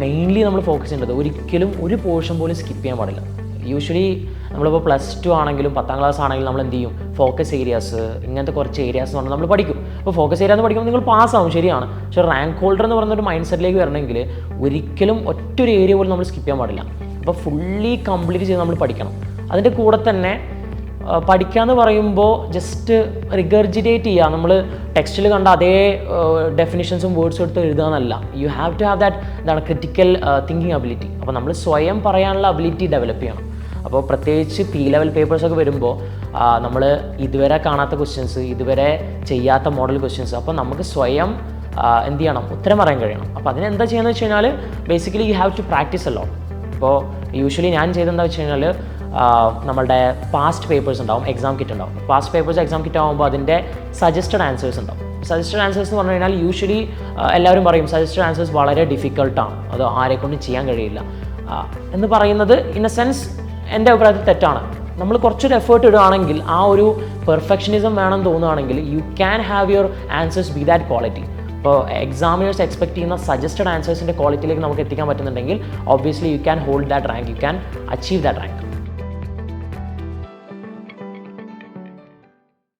Mainly നമ്മൾ focus ചെയ്യേണ്ടത് ഒരിക്കലും ഒരു പോർഷൻ പോലും സ്കിപ്പ് ചെയ്യാൻ പാടില്ല. യൂഷ്വലി നമ്മളിപ്പോൾ +2 ആണെങ്കിലും 10ാം ക്ലാസ് ആണെങ്കിലും നമ്മൾ എന്ത് ചെയ്യും, ഫോക്കസ് ഏരിയാസ് ഇങ്ങനത്തെ കുറച്ച് ഏരിയാസ് എന്ന് പറഞ്ഞാൽ നമ്മൾ പഠിക്കും. അപ്പോൾ ഫോക്കസ് ഏരിയ എന്ന് പഠിക്കുമ്പോൾ നിങ്ങൾ പാസ്സാവും, ശരിയാണ്. പക്ഷേ റാങ്ക് ഹോൾഡർ എന്ന് പറയുന്നൊരു മൈൻഡ് സെറ്റിലേക്ക് വരണമെങ്കിൽ ഒരിക്കലും ഒറ്റൊരു ഏരിയ പോലും നമ്മൾ സ്കിപ്പ് ചെയ്യാൻ പാടില്ല. അപ്പോൾ ഫുള്ളി കംപ്ലീറ്റ് ചെയ്ത് നമ്മൾ പഠിക്കണം. അതിൻ്റെ കൂടെ തന്നെ പഠിക്കാമെന്ന് പറയുമ്പോൾ ജസ്റ്റ് റിഗർജിറ്റേറ്റ് ചെയ്യുക, നമ്മൾ ടെക്സ്റ്റിൽ കണ്ട അതേ ഡെഫിനിഷൻസും വേർഡ്സും എടുത്ത് എഴുതുക എന്നല്ല. You have to have that എന്താണ് ക്രിറ്റിക്കൽ തിങ്കിങ് അബിലിറ്റി. അപ്പോൾ നമ്മൾ സ്വയം പറയാനുള്ള അബിലിറ്റി ഡെവലപ്പ് ചെയ്യണം. അപ്പോൾ പ്രത്യേകിച്ച് P-level പേപ്പേഴ്സൊക്കെ വരുമ്പോൾ നമ്മൾ ഇതുവരെ കാണാത്ത ക്വസ്റ്റ്യൻസ്, ഇതുവരെ ചെയ്യാത്ത മോഡൽ ക്വസ്റ്റ്യൻസ്, അപ്പോൾ നമുക്ക് സ്വയം എന്ത് ചെയ്യണം, ഉത്തരം പറയാൻ കഴിയണം. അപ്പോൾ അതിനെന്താ ചെയ്യുന്നത് വെച്ച് കഴിഞ്ഞാൽ basically you have to practice അല്ലോ. ഇപ്പോൾ യൂഷ്വലി ഞാൻ ചെയ്തെന്താ വെച്ച് കഴിഞ്ഞാൽ നമ്മളുടെ പാസ്റ്റ് പേപ്പേഴ്സ് ഉണ്ടാവും, എക്സാം കിറ്റ് ഉണ്ടാവും. പാസ്റ്റ് പേപ്പേഴ്സ് എക്സാം കിറ്റ് ആകുമ്പോൾ അതിൻ്റെ സജസ്റ്റഡ് ആൻസേഴ്സ് ഉണ്ടാവും. സജസ്റ്റഡ് ആൻസേഴ്സ് എന്ന് പറഞ്ഞു കഴിഞ്ഞാൽ യൂഷ്വലി എല്ലാവരും പറയും സജസ്റ്റഡ് ആൻസേഴ്സ് വളരെ ഡിഫിക്കൽട്ടാണ്, അത് ആരെക്കൊണ്ടും ചെയ്യാൻ കഴിയില്ല എന്ന് പറയുന്നത് ഇൻ എ സെൻസ് എൻ്റെ അഭിപ്രായത്തിൽ തെറ്റാണ്. നമ്മൾ കുറച്ചൊരു എഫേർട്ട് ഇടുകയാണെങ്കിൽ, ആ ഒരു പെർഫെക്ഷനിസം വേണമെന്ന് തോന്നുകയാണെങ്കിൽ, you can have your answers B that quality. ഇപ്പോൾ എക്സാമിനേഴ്സ് എക്സ്പെക്ട് ചെയ്യുന്ന സജസ്റ്റഡ് ആൻസേഴ്സിൻ്റെ ക്വാളിറ്റിയിലേക്ക് നമുക്ക് എത്തിക്കാൻ പറ്റുന്നുണ്ടെങ്കിൽ obviously you can hold that rank, you can achieve that rank.